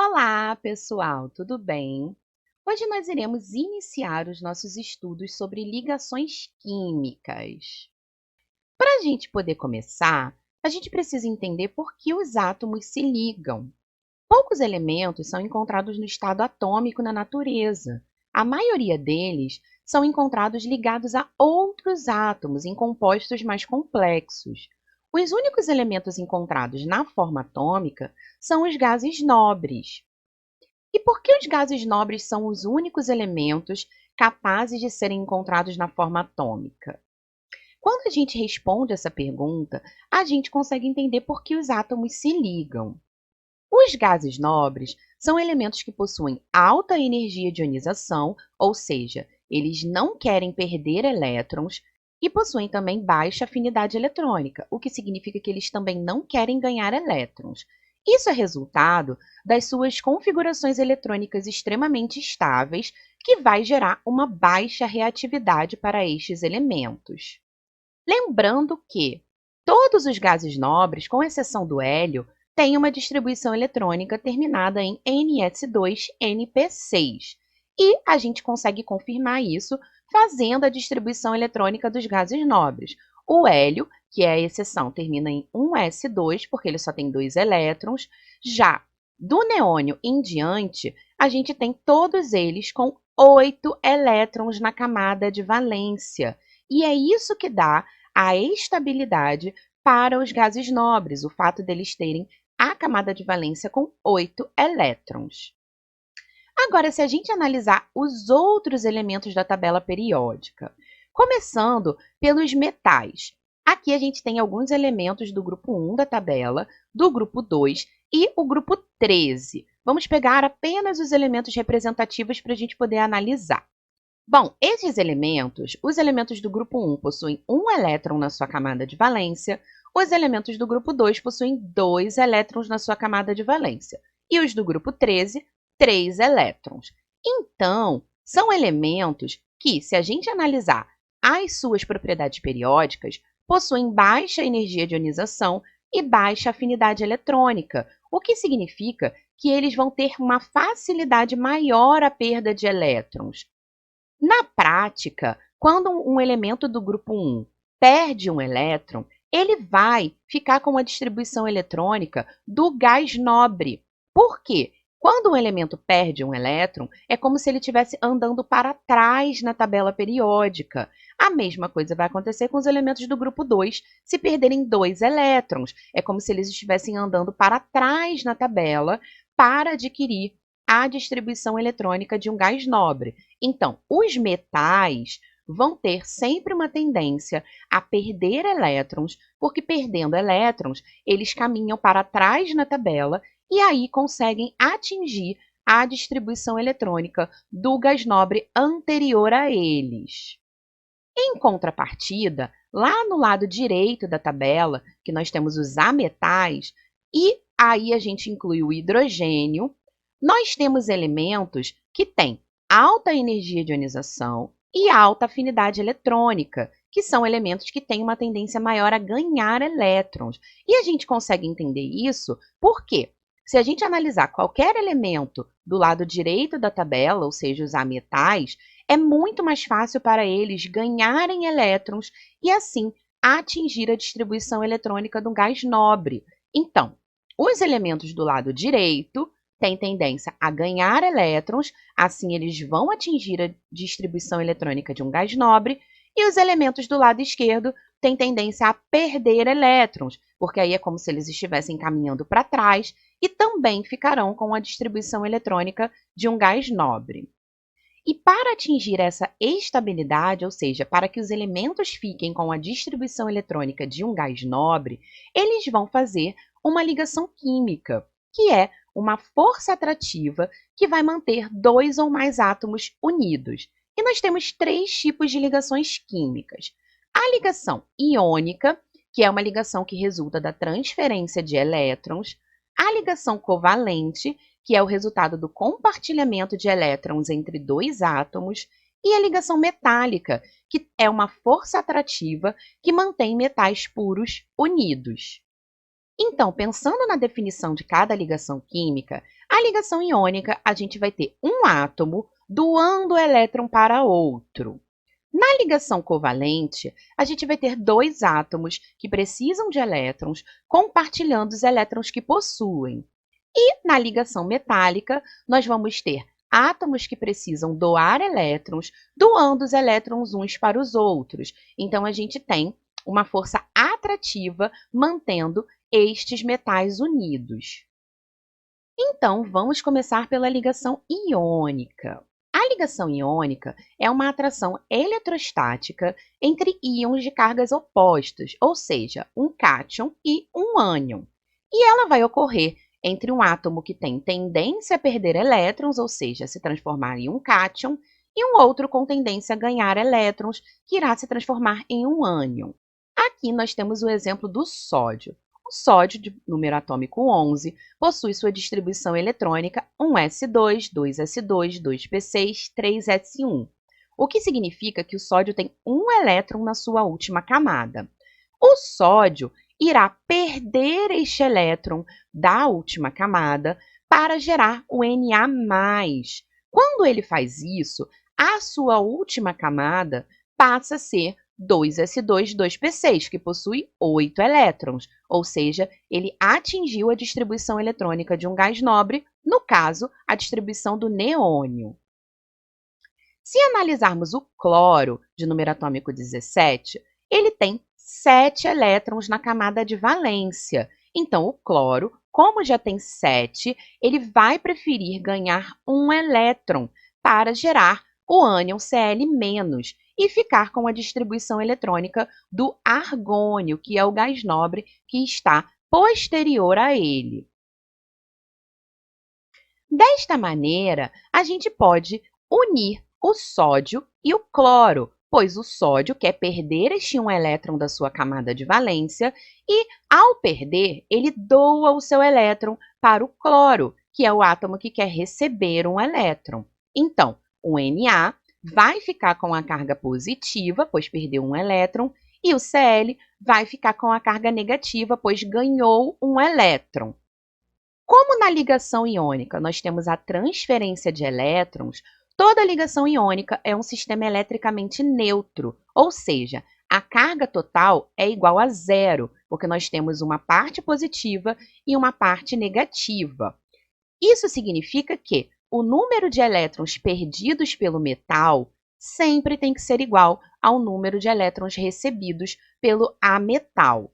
Olá, pessoal, tudo bem? Hoje nós iremos iniciar os nossos estudos sobre ligações químicas. Para a gente poder começar, a gente precisa entender por que os átomos se ligam. Poucos elementos são encontrados no estado atômico na natureza. A maioria deles são encontrados ligados a outros átomos em compostos mais complexos. Os únicos elementos encontrados na forma atômica são os gases nobres. E por que os gases nobres são os únicos elementos capazes de serem encontrados na forma atômica? Quando a gente responde essa pergunta, a gente consegue entender por que os átomos se ligam. Os gases nobres são elementos que possuem alta energia de ionização, ou seja, eles não querem perder elétrons, e possuem também baixa afinidade eletrônica, o que significa que eles também não querem ganhar elétrons. Isso é resultado das suas configurações eletrônicas extremamente estáveis, que vai gerar uma baixa reatividade para estes elementos. Lembrando que todos os gases nobres, com exceção do hélio, têm uma distribuição eletrônica terminada em Ns2-Np6. E a gente consegue confirmar isso fazendo a distribuição eletrônica dos gases nobres. O hélio, que é a exceção, termina em 1s2, porque ele só tem 2 elétrons. Já do neônio em diante, a gente tem todos eles com 8 elétrons na camada de valência. E é isso que dá a estabilidade para os gases nobres, o fato deles terem a camada de valência com 8 elétrons. Agora, se a gente analisar os outros elementos da tabela periódica, começando pelos metais. Aqui a gente tem alguns elementos do grupo 1 da tabela, do grupo 2 e o grupo 13. Vamos pegar apenas os elementos representativos para a gente poder analisar. Bom, esses elementos, os elementos do grupo 1 possuem um elétron na sua camada de valência, os elementos do grupo 2 possuem 2 elétrons na sua camada de valência, e os do grupo 13, 3 elétrons. Então, são elementos que, se a gente analisar as suas propriedades periódicas, possuem baixa energia de ionização e baixa afinidade eletrônica, o que significa que eles vão ter uma facilidade maior à perda de elétrons. Na prática, quando um elemento do grupo 1 perde um elétron, ele vai ficar com a distribuição eletrônica do gás nobre. Por quê? Quando um elemento perde um elétron, é como se ele estivesse andando para trás na tabela periódica. A mesma coisa vai acontecer com os elementos do grupo 2, se perderem 2 elétrons. É como se eles estivessem andando para trás na tabela para adquirir a distribuição eletrônica de um gás nobre. Então, os metais vão ter sempre uma tendência a perder elétrons, porque perdendo elétrons, eles caminham para trás na tabela e aí conseguem atingir a distribuição eletrônica do gás nobre anterior a eles. Em contrapartida, lá no lado direito da tabela, que nós temos os ametais, e aí a gente inclui o hidrogênio, nós temos elementos que têm alta energia de ionização e alta afinidade eletrônica, que são elementos que têm uma tendência maior a ganhar elétrons. E a gente consegue entender isso porque, se a gente analisar qualquer elemento do lado direito da tabela, ou seja, os ametais, é muito mais fácil para eles ganharem elétrons e, assim, atingir a distribuição eletrônica do gás nobre. Então, os elementos do lado direito têm tendência a ganhar elétrons, assim eles vão atingir a distribuição eletrônica de um gás nobre, e os elementos do lado esquerdo têm tendência a perder elétrons, porque aí é como se eles estivessem caminhando para trás e também ficarão com a distribuição eletrônica de um gás nobre. E para atingir essa estabilidade, ou seja, para que os elementos fiquem com a distribuição eletrônica de um gás nobre, eles vão fazer uma ligação química, que é uma força atrativa que vai manter 2 ou mais átomos unidos. E nós temos 3 tipos de ligações químicas. A ligação iônica, que é uma ligação que resulta da transferência de elétrons. A ligação covalente, que é o resultado do compartilhamento de elétrons entre 2 átomos, e a ligação metálica, que é uma força atrativa que mantém metais puros unidos. Então, pensando na definição de cada ligação química, a Na ligação iônica, a gente vai ter um átomo doando elétron para outro. Na ligação covalente, a gente vai ter dois átomos que precisam de elétrons compartilhando os elétrons que possuem. E na ligação metálica, nós vamos ter átomos que precisam doar elétrons, doando os elétrons uns para os outros. Então, a gente tem uma força atrativa mantendo estes metais unidos. Então, vamos começar pela ligação iônica. A ligação iônica é uma atração eletrostática entre íons de cargas opostas, ou seja, um cátion e um ânion. E ela vai ocorrer entre um átomo que tem tendência a perder elétrons, ou seja, se transformar em um cátion, e um outro com tendência a ganhar elétrons, que irá se transformar em um ânion. Aqui nós temos o exemplo do sódio. O sódio, de número atômico 11, possui sua distribuição eletrônica 1s2, 2s2, 2p6, 3s1, o que significa que o sódio tem um elétron na sua última camada. O sódio irá perder este elétron da última camada para gerar o Na+. Quando ele faz isso, a sua última camada passa a ser 2s2, 2p6, que possui 8 elétrons, ou seja, ele atingiu a distribuição eletrônica de um gás nobre, no caso, a distribuição do neônio. Se analisarmos o cloro, de número atômico 17, ele tem 7 elétrons na camada de valência. Então, o cloro, como já tem 7, ele vai preferir ganhar um elétron para gerar o ânion Cl- e ficar com a distribuição eletrônica do argônio, que é o gás nobre que está posterior a ele. Desta maneira, a gente pode unir o sódio e o cloro, pois o sódio quer perder este um elétron da sua camada de valência e, ao perder, ele doa o seu elétron para o cloro, que é o átomo que quer receber um elétron. Então, o Na vai ficar com a carga positiva, pois perdeu um elétron, e o Cl vai ficar com a carga negativa, pois ganhou um elétron. Como na ligação iônica nós temos a transferência de elétrons, toda ligação iônica é um sistema eletricamente neutro, ou seja, a carga total é igual a zero, porque nós temos uma parte positiva e uma parte negativa. Isso significa que o número de elétrons perdidos pelo metal sempre tem que ser igual ao número de elétrons recebidos pelo ametal.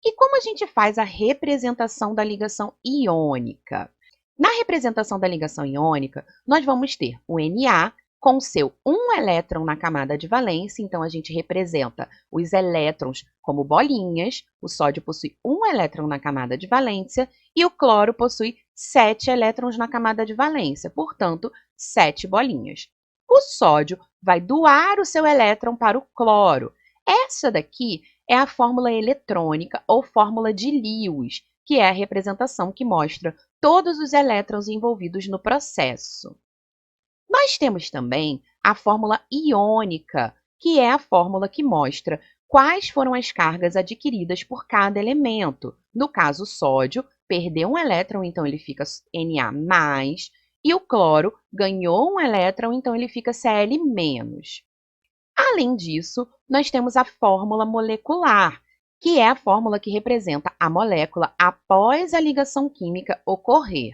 E como a gente faz a representação da ligação iônica? Na representação da ligação iônica, nós vamos ter o Na com seu um elétron na camada de valência, então a gente representa os elétrons como bolinhas, o sódio possui um elétron na camada de valência e o cloro possui 7 elétrons na camada de valência, portanto, 7 bolinhas. O sódio vai doar o seu elétron para o cloro. Essa daqui é a fórmula eletrônica ou fórmula de Lewis, que é a representação que mostra todos os elétrons envolvidos no processo. Nós temos também a fórmula iônica, que é a fórmula que mostra quais foram as cargas adquiridas por cada elemento. No caso, o sódio perdeu um elétron, então ele fica Na+, e o cloro ganhou um elétron, então ele fica Cl-. Além disso, nós temos a fórmula molecular, que é a fórmula que representa a molécula após a ligação química ocorrer.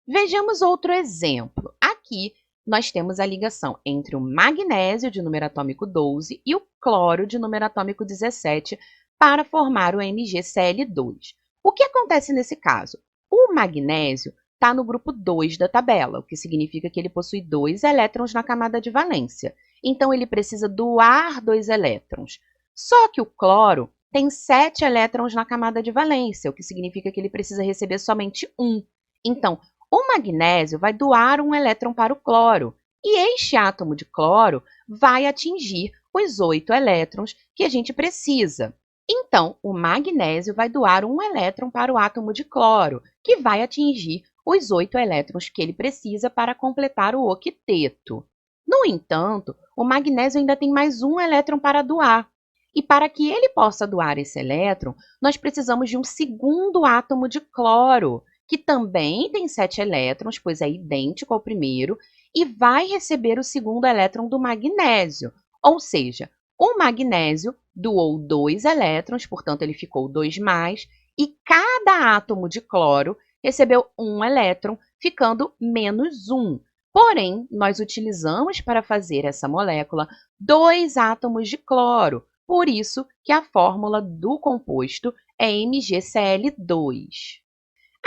Vejamos outro exemplo. Aqui, nós temos a ligação entre o magnésio, de número atômico 12, e o cloro, de número atômico 17, para formar o MgCl2. O que acontece nesse caso? O magnésio está no grupo 2 da tabela, o que significa que ele possui 2 elétrons na camada de valência. Então, ele precisa doar 2 elétrons. Só que o cloro tem 7 elétrons na camada de valência, o que significa que ele precisa receber somente 1. Então, o magnésio vai doar um elétron para o cloro, e este átomo de cloro vai atingir os 8 elétrons que a gente precisa. Então, o magnésio vai doar um elétron para o átomo de cloro, que vai atingir os 8 elétrons que ele precisa para completar o octeto. No entanto, o magnésio ainda tem mais um elétron para doar. E para que ele possa doar esse elétron, nós precisamos de um segundo átomo de cloro, que também tem 7 elétrons, pois é idêntico ao primeiro, e vai receber o segundo elétron do magnésio, ou seja, o magnésio doou 2 elétrons, portanto ele ficou 2+, e cada átomo de cloro recebeu 1 elétron, ficando -1. Porém, nós utilizamos para fazer essa molécula 2 átomos de cloro, por isso que a fórmula do composto é MgCl2.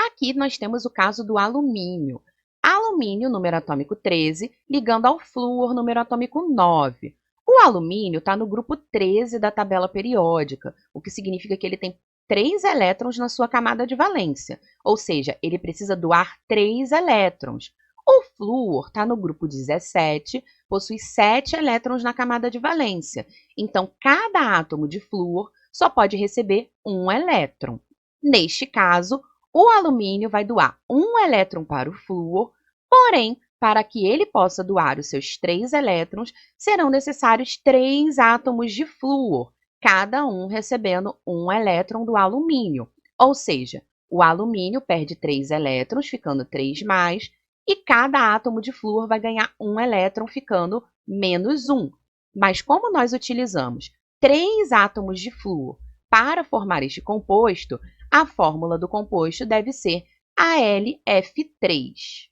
Aqui nós temos o caso do alumínio. Alumínio, número atômico 13, ligando ao flúor, número atômico 9. O alumínio está no grupo 13 da tabela periódica, o que significa que ele tem 3 elétrons na sua camada de valência, ou seja, ele precisa doar 3 elétrons. O flúor está no grupo 17, possui 7 elétrons na camada de valência, então cada átomo de flúor só pode receber 1 elétron. Neste caso, o alumínio vai doar 1 elétron para o flúor, porém, para que ele possa doar os seus 3 elétrons, serão necessários 3 átomos de flúor, cada um recebendo 1 elétron do alumínio. Ou seja, o alumínio perde 3 elétrons, ficando 3+, e cada átomo de flúor vai ganhar 1 elétron, ficando -1. Mas como nós utilizamos 3 átomos de flúor para formar este composto, a fórmula do composto deve ser AlF3.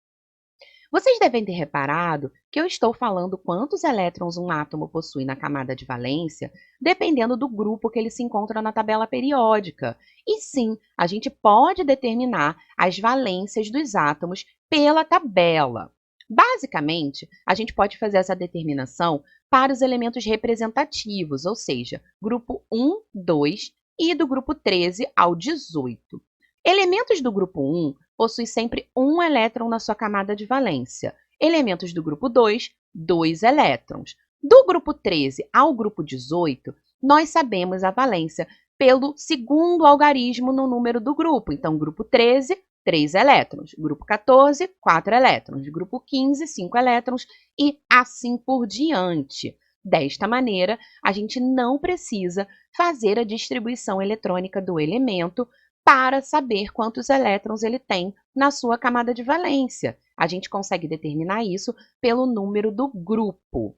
Vocês devem ter reparado que eu estou falando quantos elétrons um átomo possui na camada de valência, dependendo do grupo que ele se encontra na tabela periódica. E sim, a gente pode determinar as valências dos átomos pela tabela. Basicamente, a gente pode fazer essa determinação para os elementos representativos, ou seja, grupo 1, 2 e do grupo 13 ao 18. Elementos do grupo 1 possuem sempre 1 elétron na sua camada de valência. Elementos do grupo 2, 2 elétrons. Do grupo 13 ao grupo 18, nós sabemos a valência pelo segundo algarismo no número do grupo. Então, grupo 13, 3 elétrons. Grupo 14, 4 elétrons. Grupo 15, 5 elétrons e assim por diante. Desta maneira, a gente não precisa fazer a distribuição eletrônica do elemento para saber quantos elétrons ele tem na sua camada de valência. A gente consegue determinar isso pelo número do grupo.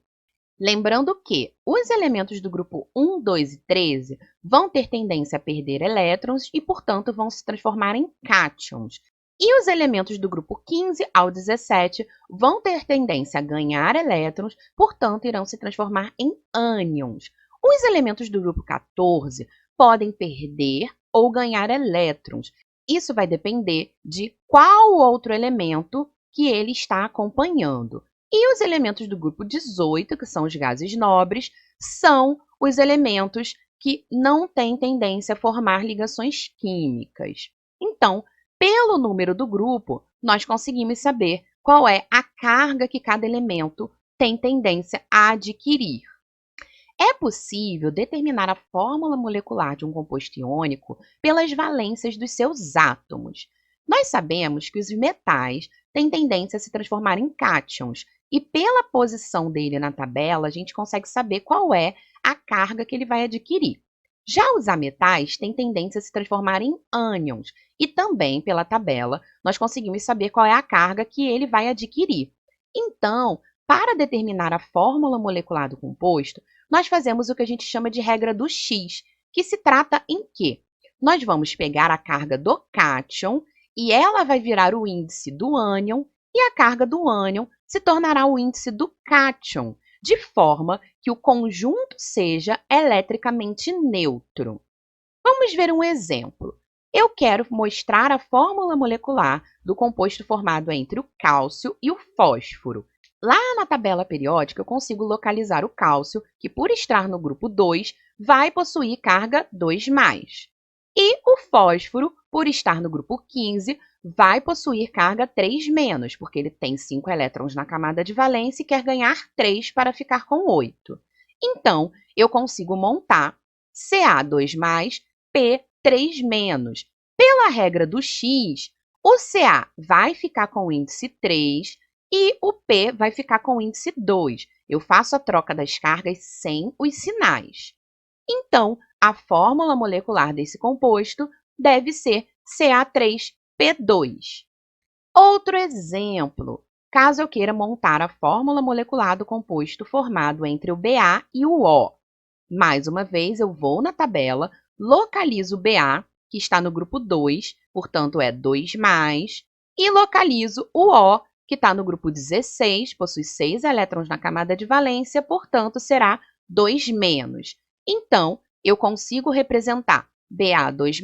Lembrando que os elementos do grupo 1, 2 e 13 vão ter tendência a perder elétrons e, portanto, vão se transformar em cátions. E os elementos do grupo 15 ao 17 vão ter tendência a ganhar elétrons, portanto, irão se transformar em ânions. Os elementos do grupo 14 podem perder ou ganhar elétrons. Isso vai depender de qual outro elemento que ele está acompanhando. E os elementos do grupo 18, que são os gases nobres, são os elementos que não têm tendência a formar ligações químicas. Então, pelo número do grupo, nós conseguimos saber qual é a carga que cada elemento tem tendência a adquirir. É possível determinar a fórmula molecular de um composto iônico pelas valências dos seus átomos. Nós sabemos que os metais têm tendência a se transformar em cátions, e pela posição dele na tabela, a gente consegue saber qual é a carga que ele vai adquirir. Já os ametais têm tendência a se transformar em ânions, e também pela tabela, nós conseguimos saber qual é a carga que ele vai adquirir. Então, para determinar a fórmula molecular do composto, nós fazemos o que a gente chama de regra do X, que se trata em que nós vamos pegar a carga do cátion e ela vai virar o índice do ânion e a carga do ânion se tornará o índice do cátion, de forma que o conjunto seja eletricamente neutro. Vamos ver um exemplo. Eu quero mostrar a fórmula molecular do composto formado entre o cálcio e o fósforo. Lá na tabela periódica, eu consigo localizar o cálcio, que por estar no grupo 2, vai possuir carga 2+. E o fósforo, por estar no grupo 15, vai possuir carga 3-, porque ele tem 5 elétrons na camada de valência e quer ganhar 3 para ficar com 8. Então, eu consigo montar Ca2+, P3-. Pela regra do X, o Ca vai ficar com o índice 3 e o P vai ficar com o índice 2. Eu faço a troca das cargas sem os sinais. Então, a fórmula molecular desse composto deve ser Ca3 P2. Outro exemplo, caso eu queira montar a fórmula molecular do composto formado entre o Ba e o O. Mais uma vez, eu vou na tabela, localizo o Ba, que está no grupo 2, portanto é 2+, e localizo o O, que está no grupo 16, possui 6 elétrons na camada de valência, portanto será 2-. Então, eu consigo representar Ba2+,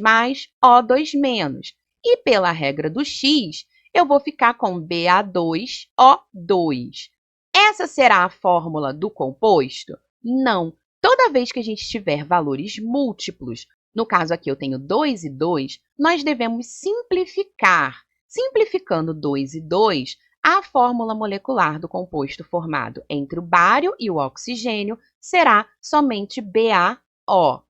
O2-. E pela regra do X, eu vou ficar com Ba2O2. Essa será a fórmula do composto? Não. Toda vez que a gente tiver valores múltiplos, no caso aqui eu tenho 2 e 2, nós devemos simplificar. Simplificando 2 e 2, a fórmula molecular do composto formado entre o bário e o oxigênio será somente BaO.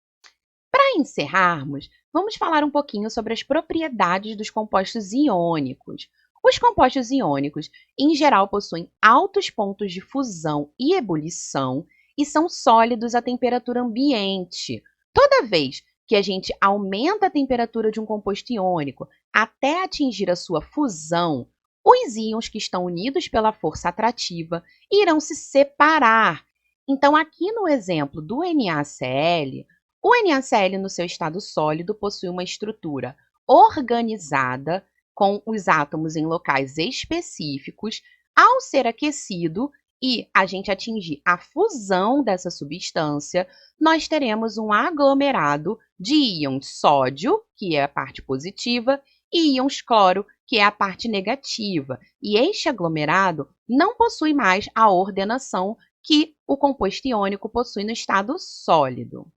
Para encerrarmos, vamos falar um pouquinho sobre as propriedades dos compostos iônicos. Os compostos iônicos, em geral, possuem altos pontos de fusão e ebulição e são sólidos à temperatura ambiente. Toda vez que a gente aumenta a temperatura de um composto iônico até atingir a sua fusão, os íons que estão unidos pela força atrativa irão se separar. Então, aqui no exemplo do NaCl, o NaCl, no seu estado sólido, possui uma estrutura organizada, com os átomos em locais específicos. Ao ser aquecido e a gente atingir a fusão dessa substância, nós teremos um aglomerado de íons sódio, que é a parte positiva, e íons cloro, que é a parte negativa. E este aglomerado não possui mais a ordenação que o composto iônico possui no estado sólido.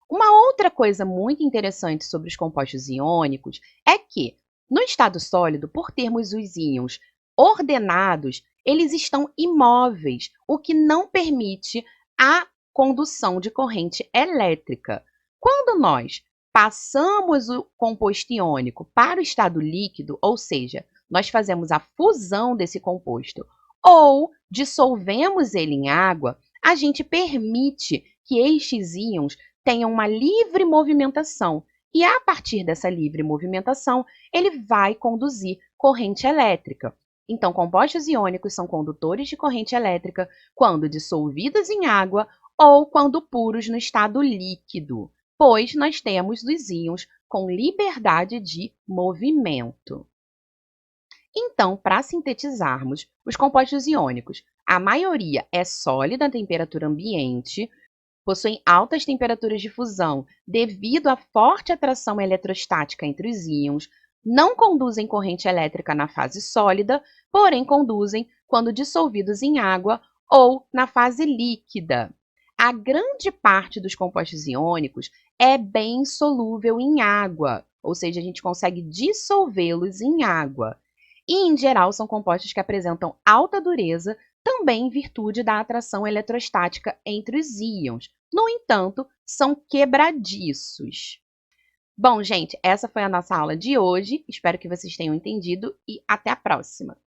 Uma outra coisa muito interessante sobre os compostos iônicos é que, no estado sólido, por termos os íons ordenados, eles estão imóveis, o que não permite a condução de corrente elétrica. Quando nós passamos o composto iônico para o estado líquido, ou seja, nós fazemos a fusão desse composto ou dissolvemos ele em água, a gente permite que estes íons tenham uma livre movimentação. E a partir dessa livre movimentação, ele vai conduzir corrente elétrica. Então, compostos iônicos são condutores de corrente elétrica quando dissolvidos em água ou quando puros no estado líquido, pois nós temos os íons com liberdade de movimento. Então, para sintetizarmos, os compostos iônicos, a maioria é sólida à temperatura ambiente, possuem altas temperaturas de fusão devido à forte atração eletrostática entre os íons, não conduzem corrente elétrica na fase sólida, porém conduzem quando dissolvidos em água ou na fase líquida. A grande parte dos compostos iônicos é bem solúvel em água, ou seja, a gente consegue dissolvê-los em água. E, em geral, são compostos que apresentam alta dureza, também em virtude da atração eletrostática entre os íons. No entanto, são quebradiços. Bom, gente, essa foi a nossa aula de hoje. Espero que vocês tenham entendido e até a próxima!